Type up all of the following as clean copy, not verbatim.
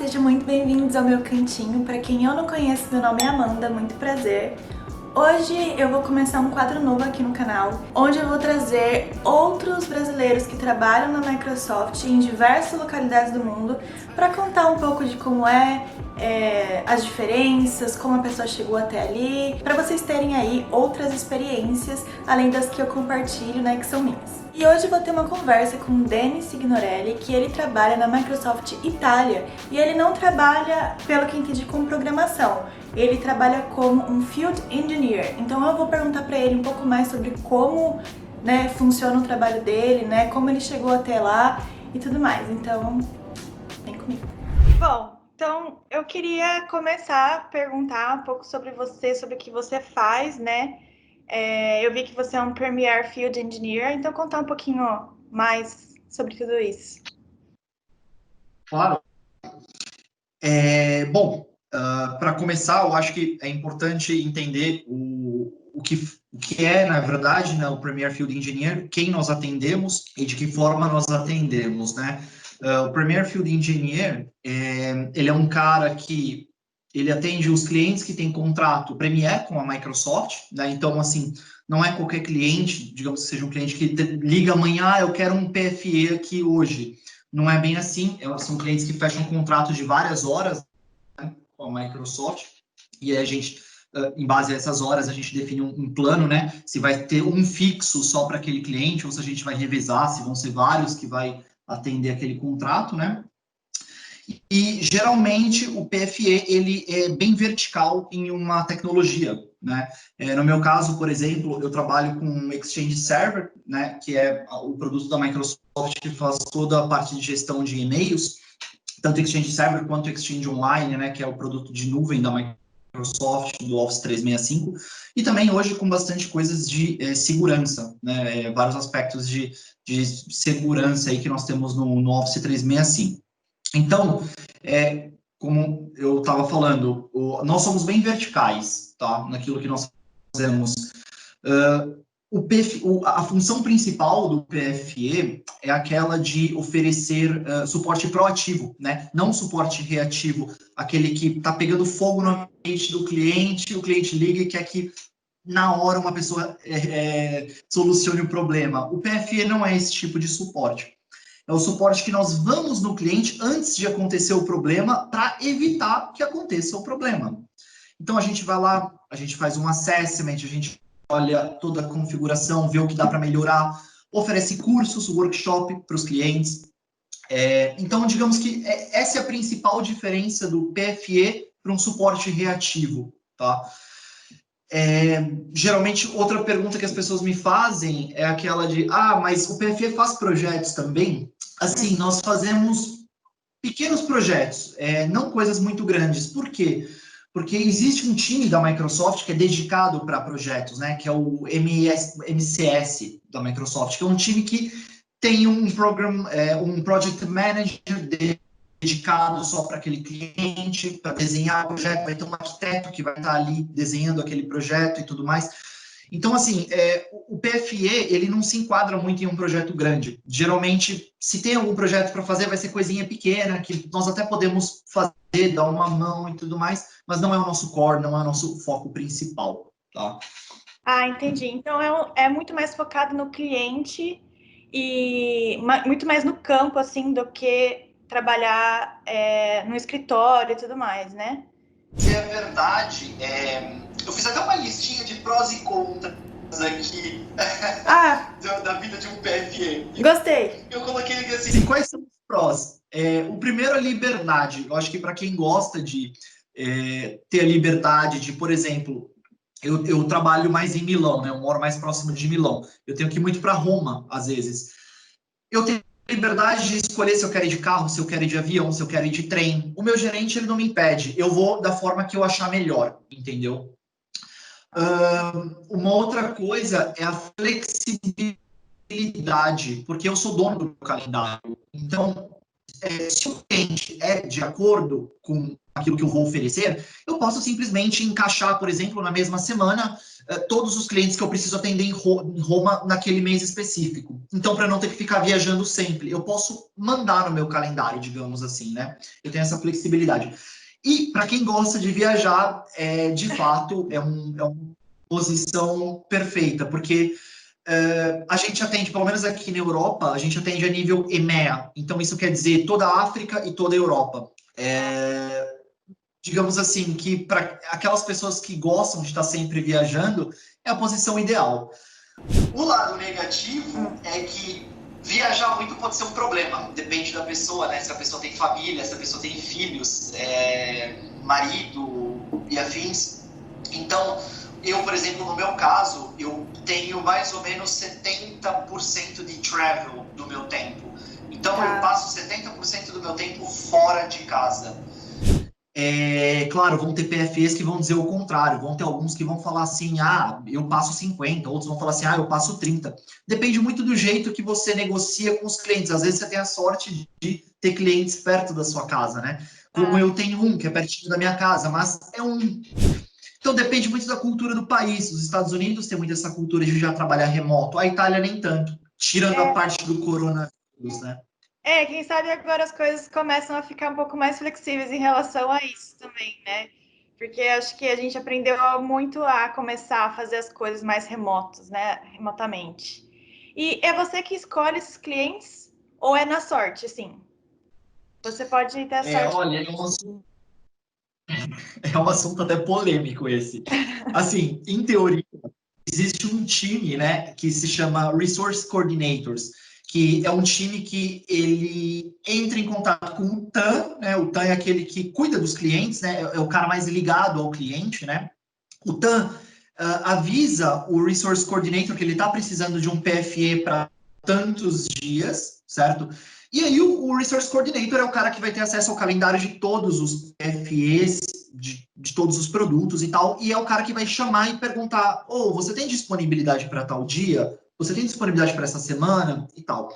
sejam muito bem-vindos ao meu cantinho. Para quem eu não conheço, meu nome é Amanda, muito prazer. Hoje eu vou começar um quadro novo aqui no canal, onde eu vou trazer outros brasileiros que trabalham na Microsoft em diversas localidades do mundo para contar um pouco de como as diferenças, como a pessoa chegou até ali, para vocês terem aí outras experiências, além das que eu compartilho, né, que são minhas. E hoje eu vou ter uma conversa com o Denis Signorelli, que ele trabalha na Microsoft Itália, e ele não trabalha, pelo que entendi, com programação, ele trabalha como um Field Engineer. Então eu vou perguntar para ele um pouco mais sobre como, né, funciona o trabalho dele, né, como ele chegou até lá e tudo mais. Então, vem comigo. Bom, então eu queria começar a perguntar um pouco sobre você, sobre o que você faz, né? Eu vi que você é um Premier Field Engineer, então contar um pouquinho mais sobre tudo isso. Claro. Para começar, eu acho que é importante entender o que é, na verdade, né, o Premier Field Engineer, quem nós atendemos e de que forma nós atendemos, né? O Premier Field Engineer, ele é um cara que ele atende os clientes que têm contrato Premier com a Microsoft, né? Então, assim, não é qualquer cliente, digamos que seja um cliente que liga amanhã, eu quero um PFE aqui hoje. Não é bem assim, são clientes que fecham contratos de várias horas, né, com a Microsoft, e a gente, em base a essas horas, a gente define um plano, né? Se vai ter um fixo só para aquele cliente, ou se a gente vai revezar, se vão ser vários que vai atender aquele contrato, né? E geralmente o PFE ele é bem vertical em uma tecnologia, né? No meu caso, por exemplo, eu trabalho com Exchange Server, né? Que é o produto da Microsoft que faz toda a parte de gestão de e-mails, tanto Exchange Server quanto Exchange Online, né? Que é o produto de nuvem da Microsoft do Office 365, e também hoje com bastante coisas de segurança, né? Vários aspectos de segurança aí que nós temos no Office 365. Então, como eu estava falando, nós somos bem verticais, tá? Naquilo que nós fazemos. A função principal do PFE é aquela de oferecer suporte proativo, né? Não suporte reativo, aquele que está pegando fogo no ambiente do cliente, o cliente liga e quer que na hora uma pessoa solucione o problema. O PFE não é esse tipo de suporte. É o suporte que nós vamos no cliente antes de acontecer o problema para evitar que aconteça o problema. Então, a gente vai lá, a gente faz um assessment, a gente olha toda a configuração, vê o que dá para melhorar, oferece cursos, workshop para os clientes. Então, digamos que essa é a principal diferença do PFE para um suporte reativo, tá? Geralmente, outra pergunta que as pessoas me fazem é aquela de, mas o PFE faz projetos também? Assim, nós fazemos pequenos projetos, não coisas muito grandes. Por quê? Porque existe um time da Microsoft que é dedicado para projetos, né? Que é o MCS da Microsoft, que é um time que tem um project manager dedicado só para aquele cliente, para desenhar o projeto, vai ter um arquiteto que vai estar ali desenhando aquele projeto e tudo mais. Então, assim, o PFE, ele não se enquadra muito em um projeto grande. Geralmente, se tem algum projeto para fazer, vai ser coisinha pequena, que nós até podemos fazer, dar uma mão e tudo mais, mas não é o nosso core, não é o nosso foco principal, tá? Entendi. Então é muito mais focado no cliente e muito mais no campo, assim, do que trabalhar no escritório e tudo mais, né? É verdade. Eu fiz até uma listinha de prós e contras aqui da vida de um PFE. Gostei. Eu coloquei aqui assim, quais são os prós? O primeiro é liberdade. Eu acho que para quem gosta de ter a liberdade de, por exemplo, eu trabalho mais em Milão, né? Eu moro mais próximo de Milão. Eu tenho que ir muito para Roma, às vezes. Eu tenho liberdade de escolher se eu quero ir de carro, se eu quero ir de avião, se eu quero ir de trem. O meu gerente, ele não me impede. Eu vou da forma que eu achar melhor, entendeu? Uma outra coisa é a flexibilidade, porque eu sou dono do meu calendário. Então, se o cliente é de acordo com aquilo que eu vou oferecer, eu posso simplesmente encaixar, por exemplo, na mesma semana, todos os clientes que eu preciso atender em Roma naquele mês específico. Então, para não ter que ficar viajando sempre, eu posso mandar no meu calendário, digamos assim, né? Eu tenho essa flexibilidade. E para quem gosta de viajar, de fato, é uma posição perfeita, porque a gente atende, pelo menos aqui na Europa, a gente atende a nível EMEA. Então, isso quer dizer toda a África e toda a Europa. Digamos assim, que para aquelas pessoas que gostam de estar sempre viajando, é a posição ideal. O lado negativo é que viajar muito pode ser um problema, depende da pessoa, né? Se a pessoa tem família, se a pessoa tem filhos, marido e afins. Então, eu, por exemplo, no meu caso, eu tenho mais ou menos 70% de travel do meu tempo. Então, eu passo 70% do meu tempo fora de casa. Claro, vão ter PFEs que vão dizer o contrário, vão ter alguns que vão falar assim, eu passo 50, outros vão falar assim, eu passo 30. Depende muito do jeito que você negocia com os clientes. Às vezes você tem a sorte de ter clientes perto da sua casa, né? Como eu tenho um, que é pertinho da minha casa, mas é um. Então depende muito da cultura do país. Os Estados Unidos têm muito essa cultura de já trabalhar remoto, a Itália nem tanto, tirando a parte do coronavírus, né? Quem sabe agora as coisas começam a ficar um pouco mais flexíveis em relação a isso também, né? Porque acho que a gente aprendeu muito a começar a fazer as coisas mais remotas, né? Remotamente. E é você que escolhe esses clientes ou é na sorte, assim? Você pode ter a sorte. Olha, é um assunto até polêmico esse. Assim, em teoria, existe um time, né, que se chama Resource Coordinators, que é um time que ele entra em contato com o TAM, né? O TAM é aquele que cuida dos clientes, né? É o cara mais ligado ao cliente, né? O TAM avisa o Resource Coordinator que ele está precisando de um PFE para tantos dias, certo? E aí o Resource Coordinator é o cara que vai ter acesso ao calendário de todos os PFEs, de todos os produtos e tal, e é o cara que vai chamar e perguntar, você tem disponibilidade para tal dia? Você tem disponibilidade para essa semana? E tal.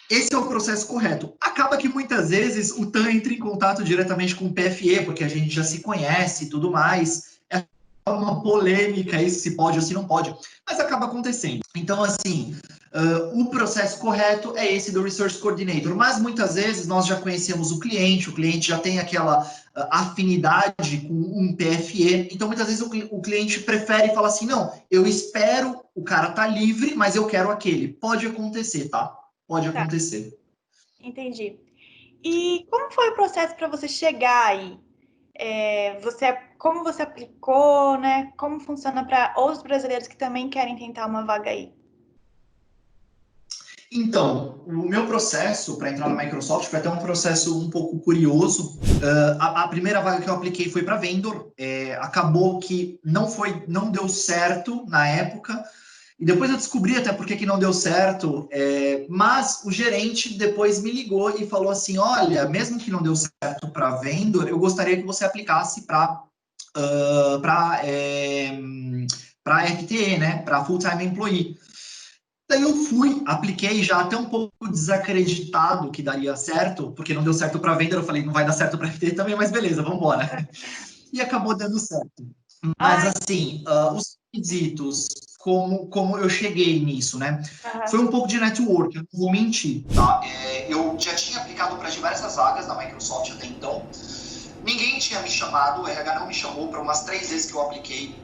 Esse é o processo correto. Acaba que muitas vezes o TAM entra em contato diretamente com o PFE, porque a gente já se conhece e tudo mais. É uma polêmica isso, se pode ou se não pode, mas acaba acontecendo. Então, assim, o processo correto é esse do Resource Coordinator, mas muitas vezes nós já conhecemos o cliente já tem aquela afinidade com um PFE, então muitas vezes o cliente prefere falar assim, não, eu espero, o cara tá livre, mas eu quero aquele. Pode acontecer, tá? Pode acontecer. Entendi. E como foi o processo para você chegar aí? Como você aplicou, né? Como funciona para outros brasileiros que também querem tentar uma vaga aí? Então, o meu processo para entrar na Microsoft foi até um processo um pouco curioso. A primeira vaga que eu apliquei foi para vendor. Acabou que não deu certo na época. E depois eu descobri até por que não deu certo. Mas o gerente depois me ligou e falou assim: olha, mesmo que não deu certo para vendor, eu gostaria que você aplicasse para FTE, né? Para full-time employee. Daí eu fui, apliquei já até um pouco desacreditado que daria certo, porque não deu certo para venda, eu falei, não vai dar certo para FT também, mas beleza, vamos embora. E acabou dando certo. Mas assim, os quesitos, como eu cheguei nisso, né? Foi um pouco de network, eu não vou mentir, tá? Eu já tinha aplicado para diversas vagas da Microsoft até então. Ninguém tinha me chamado, o RH não me chamou para umas 3 vezes que eu apliquei.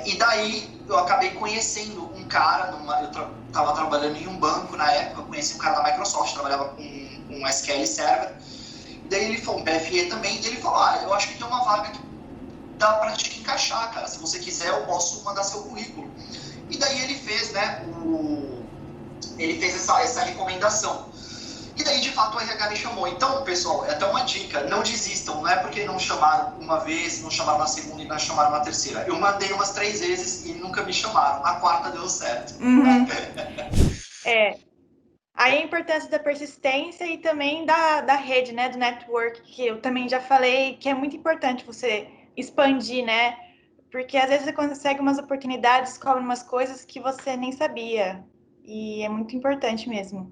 E daí eu acabei conhecendo um cara, eu estava trabalhando em um banco na época, eu conheci um cara da Microsoft, trabalhava com um SQL Server, e daí ele falou, um PFE também, e ele falou, eu acho que tem uma vaga que dá para te encaixar, cara, se você quiser eu posso mandar seu currículo. E daí ele fez, né, essa recomendação. E daí, de fato, o RH me chamou. Então, pessoal, é até uma dica, não desistam, não é porque não chamaram uma vez, não chamaram na segunda e não chamaram na terceira. Eu mandei umas 3 vezes e nunca me chamaram. A quarta deu certo. Uhum. Aí a importância da persistência e também da rede, né, do network, que eu também já falei, que é muito importante você expandir, né? Porque às vezes você consegue umas oportunidades, descobre umas coisas que você nem sabia. E é muito importante mesmo.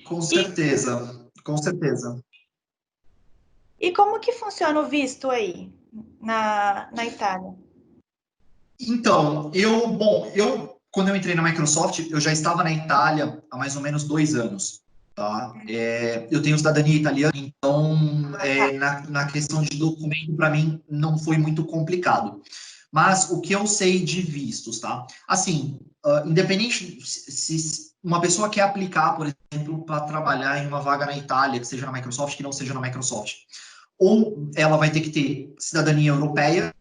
Com certeza, com certeza. E como que funciona o visto aí na Itália? Então, quando eu entrei na Microsoft, eu já estava na Itália há mais ou menos 2 anos, tá? Eu tenho cidadania italiana, então na questão de documento, para mim, não foi muito complicado. Mas o que eu sei de vistos, tá? Assim, independente se uma pessoa quer aplicar, por exemplo, para trabalhar em uma vaga na Itália, que seja na Microsoft, que não seja na Microsoft, ou ela vai ter que ter cidadania europeia,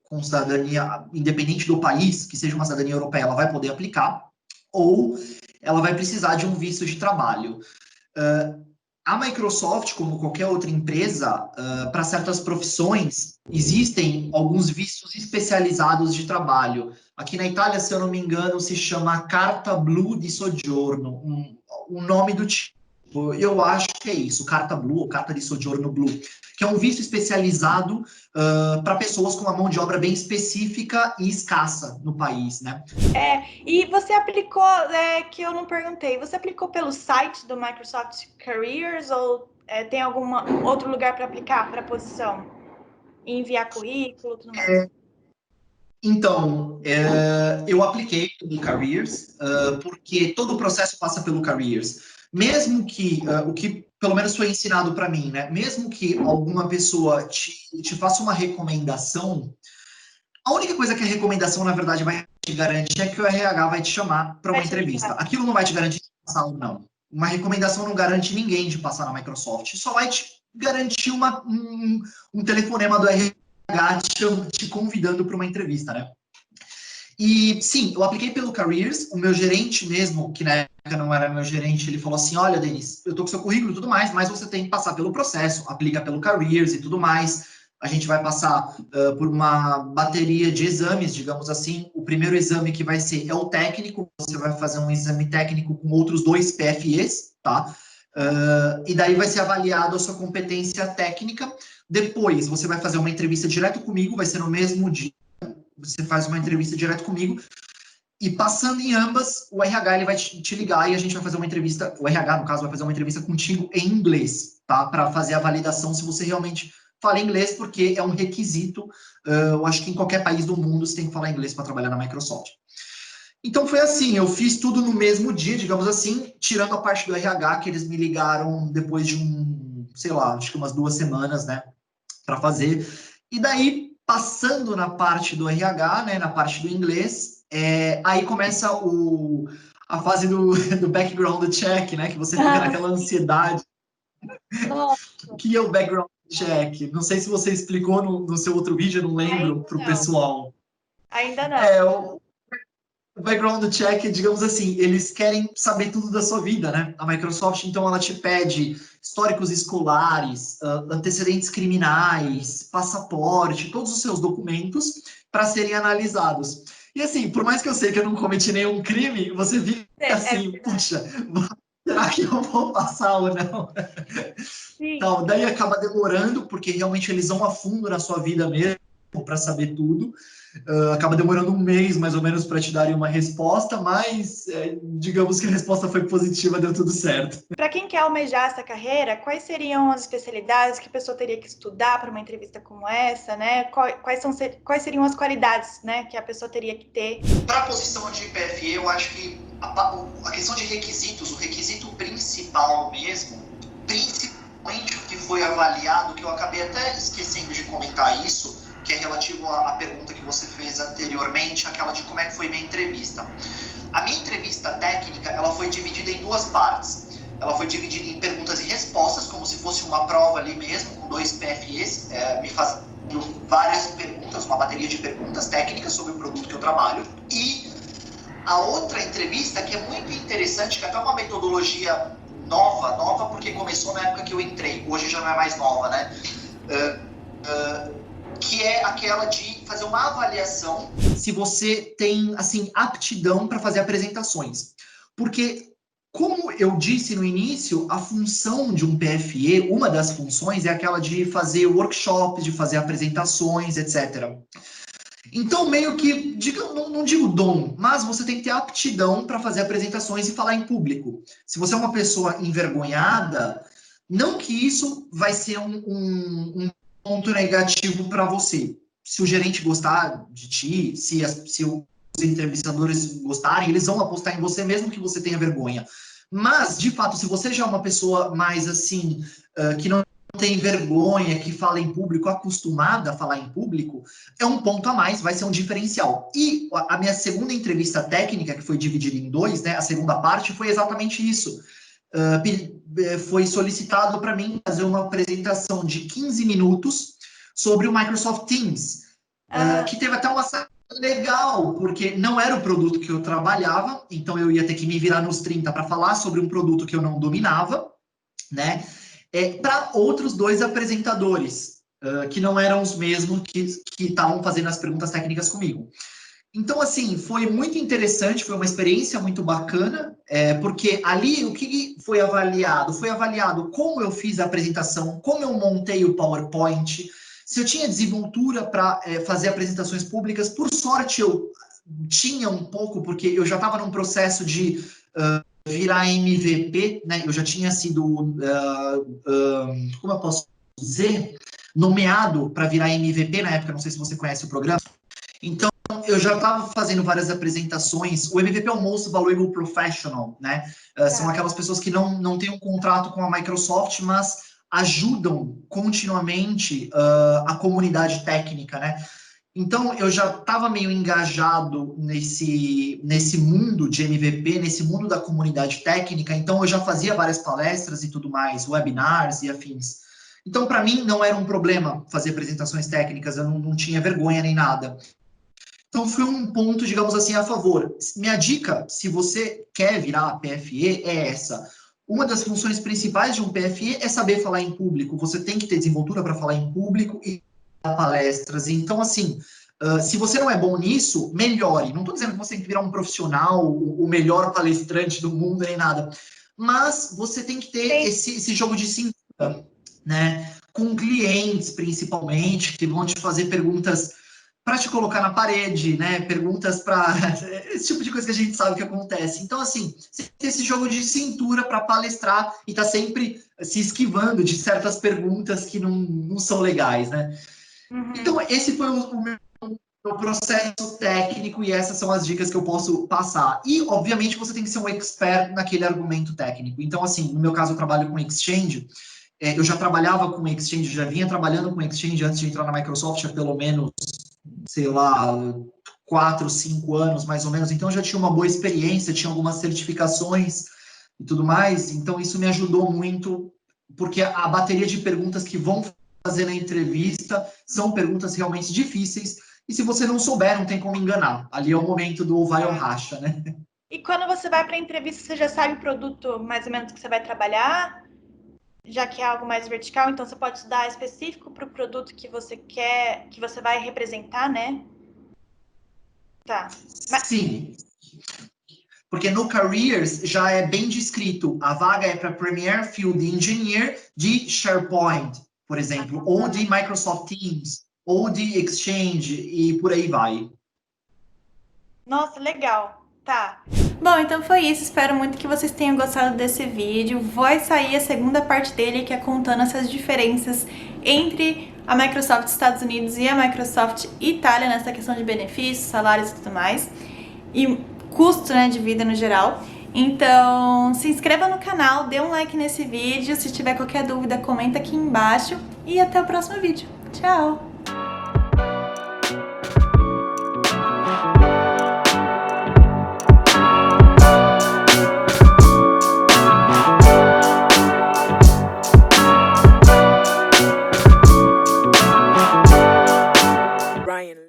com cidadania, independente do país, que seja uma cidadania europeia, ela vai poder aplicar, ou ela vai precisar de um visto de trabalho. A Microsoft, como qualquer outra empresa, para certas profissões, existem alguns vistos especializados de trabalho. Aqui na Itália, se eu não me engano, se chama Carta Blu di Soggiorno, um nome do tipo. Eu acho que é isso, Carta Blu ou Carta de Soggiorno Blu, que é um visto especializado para pessoas com uma mão de obra bem específica e escassa no país, né? E você aplicou, que eu não perguntei, você aplicou pelo site do Microsoft Careers ou tem algum outro lugar para aplicar para a posição? E enviar currículo e tudo mais? Então, eu apliquei no Careers, porque todo o processo passa pelo Careers. Mesmo que, o que pelo menos foi ensinado para mim, né? Mesmo que alguma pessoa te faça uma recomendação, a única coisa que a recomendação, na verdade, vai te garantir é que o RH vai te chamar para uma entrevista. Aquilo não vai te garantir de passar ou não. Uma recomendação não garante ninguém de passar na Microsoft. Só vai te garantir um telefonema do RH te convidando para uma entrevista, né? E sim, eu apliquei pelo Careers, o meu gerente mesmo, que na época não era meu gerente, ele falou assim, olha, Denis, eu tô com seu currículo e tudo mais, mas você tem que passar pelo processo, aplica pelo Careers e tudo mais, a gente vai passar por uma bateria de exames, digamos assim, o primeiro exame que vai ser é o técnico, você vai fazer um exame técnico com outros 2 PFEs, tá? E daí vai ser avaliado a sua competência técnica, depois você vai fazer uma entrevista direto comigo, vai ser no mesmo dia, você faz uma entrevista direto comigo, e passando em ambas, o RH ele vai te ligar e a gente vai fazer uma entrevista, o RH, no caso, vai fazer uma entrevista contigo em inglês, tá? Para fazer a validação se você realmente fala inglês, porque é um requisito, eu acho que em qualquer país do mundo você tem que falar inglês para trabalhar na Microsoft. Então foi assim, eu fiz tudo no mesmo dia, digamos assim, tirando a parte do RH, que eles me ligaram depois de sei lá, acho que umas 2 semanas, né, para fazer. E daí, passando na parte do RH, né, na parte do inglês, aí começa a fase do background check, né, que você fica naquela ansiedade. O que é o background check? Não sei se você explicou no seu outro vídeo, eu não lembro, para o pessoal. Ainda não. O background check, digamos assim, eles querem saber tudo da sua vida, né? A Microsoft, então, ela te pede históricos escolares, antecedentes criminais, passaporte, todos os seus documentos para serem analisados. E assim, por mais que eu sei que eu não cometi nenhum crime, você fica assim, puxa, será que eu vou passar ou não? Então, daí acaba demorando, porque realmente eles vão a fundo na sua vida mesmo, para saber tudo. Acaba demorando um mês, mais ou menos, para te darem uma resposta, mas digamos que a resposta foi positiva, deu tudo certo. Para quem quer almejar essa carreira, quais seriam as especialidades que a pessoa teria que estudar para uma entrevista como essa, né? Quais seriam as qualidades, né, que a pessoa teria que ter? Para a posição de PFE, eu acho que a questão de requisitos, o requisito principal mesmo, principalmente o que foi avaliado, que eu acabei até esquecendo de comentar isso, que é relativo à pergunta que você fez anteriormente, aquela de como é que foi minha entrevista. A minha entrevista técnica, ela foi dividida em 2 partes. Ela foi dividida em perguntas e respostas, como se fosse uma prova ali mesmo, com 2 PFEs, me fazendo várias perguntas, uma bateria de perguntas técnicas sobre o produto que eu trabalho. E a outra entrevista, que é muito interessante, que é até uma metodologia nova, porque começou na época que eu entrei, hoje já não é mais nova, né? Que é aquela de fazer uma avaliação se você tem, assim, aptidão para fazer apresentações. Porque, como eu disse no início, a função de um PFE, uma das funções é aquela de fazer workshops, de fazer apresentações, etc. Então, meio que, não digo dom, mas você tem que ter aptidão para fazer apresentações e falar em público. Se você é uma pessoa envergonhada, Não que isso vai ser um ponto negativo para você. Se o gerente gostar de ti, se os entrevistadores gostarem, eles vão apostar em você mesmo que você tenha vergonha. Mas, de fato, se você já é uma pessoa mais assim, que não tem vergonha, que fala em público, acostumada a falar em público, é um ponto a mais, vai ser um diferencial. E a minha segunda entrevista técnica, que foi dividida em dois, né, a segunda parte, foi exatamente isso. Foi solicitado para mim fazer uma apresentação de 15 minutos sobre o Microsoft Teams, que teve até uma saída legal, porque não era o produto que eu trabalhava, então eu ia ter que me virar nos 30 para falar sobre um produto que eu não dominava, né? Para outros dois apresentadores, que não eram os mesmos que estavam fazendo as perguntas técnicas comigo. Então, assim, foi muito interessante, foi uma experiência muito bacana, porque ali o que foi avaliado? Foi avaliado como eu fiz a apresentação, como eu montei o PowerPoint, se eu tinha desenvoltura para fazer apresentações públicas. Por sorte, eu tinha um pouco, porque eu já estava num processo de virar MVP, né? Eu já tinha sido, como eu posso dizer, nomeado para virar MVP na época, não sei se você conhece o programa. Então, eu já estava fazendo várias apresentações. O MVP é o Most Valuable Professional, né? São aquelas pessoas que não têm um contrato com a Microsoft, mas ajudam continuamente a comunidade técnica, né? Então, eu já estava meio engajado nesse mundo de MVP, nesse mundo da comunidade técnica, então eu já fazia várias palestras e tudo mais, webinars e afins. Então, para mim, não era um problema fazer apresentações técnicas, eu não tinha vergonha nem nada. Então, foi um ponto, digamos assim, a favor. Minha dica, se você quer virar PFE, é essa. Uma das funções principais de um PFE é saber falar em público. Você tem que ter desenvoltura para falar em público e dar palestras. Então, assim, se você não é bom nisso, melhore. Não estou dizendo que você tem que virar um profissional, o melhor palestrante do mundo, nem nada. Mas você tem que ter esse jogo de cintura, né? Com clientes, principalmente, que vão te fazer perguntas para te colocar na parede, né? Perguntas para esse tipo de coisa que a gente sabe que acontece. Então, assim, você tem esse jogo de cintura para palestrar e tá sempre se esquivando de certas perguntas que não são legais, né? Uhum. Então, esse foi o meu processo técnico e essas são as dicas que eu posso passar. E, obviamente, você tem que ser um expert naquele argumento técnico. Então, assim, no meu caso, eu trabalho com Exchange. Eu já trabalhava com Exchange, já vinha trabalhando com Exchange antes de entrar na Microsoft há pelo menos, sei lá, 4, 5 anos, mais ou menos. Então, eu já tinha uma boa experiência, tinha algumas certificações e tudo mais. Então, isso me ajudou muito, porque a bateria de perguntas que vão fazer na entrevista são perguntas realmente difíceis. E se você não souber, não tem como enganar. Ali é o momento do vai ou racha, né? E quando você vai para a entrevista, você já sabe o produto mais ou menos que você vai trabalhar? Já que é algo mais vertical, então você pode estudar específico para o produto que você quer, que você vai representar, né? Tá. Sim. Porque no Careers já é bem descrito. A vaga é para Premier Field Engineer de SharePoint, por exemplo, ou de Microsoft Teams, ou de Exchange, e por aí vai. Nossa, legal. Tá. Bom, então foi isso. Espero muito que vocês tenham gostado desse vídeo. Vai sair a segunda parte dele, que é contando essas diferenças entre a Microsoft Estados Unidos e a Microsoft Itália nessa questão de benefícios, salários e tudo mais. E custo, né, de vida no geral. Então, se inscreva no canal, dê um like nesse vídeo. Se tiver qualquer dúvida, comenta aqui embaixo. E até o próximo vídeo. Tchau!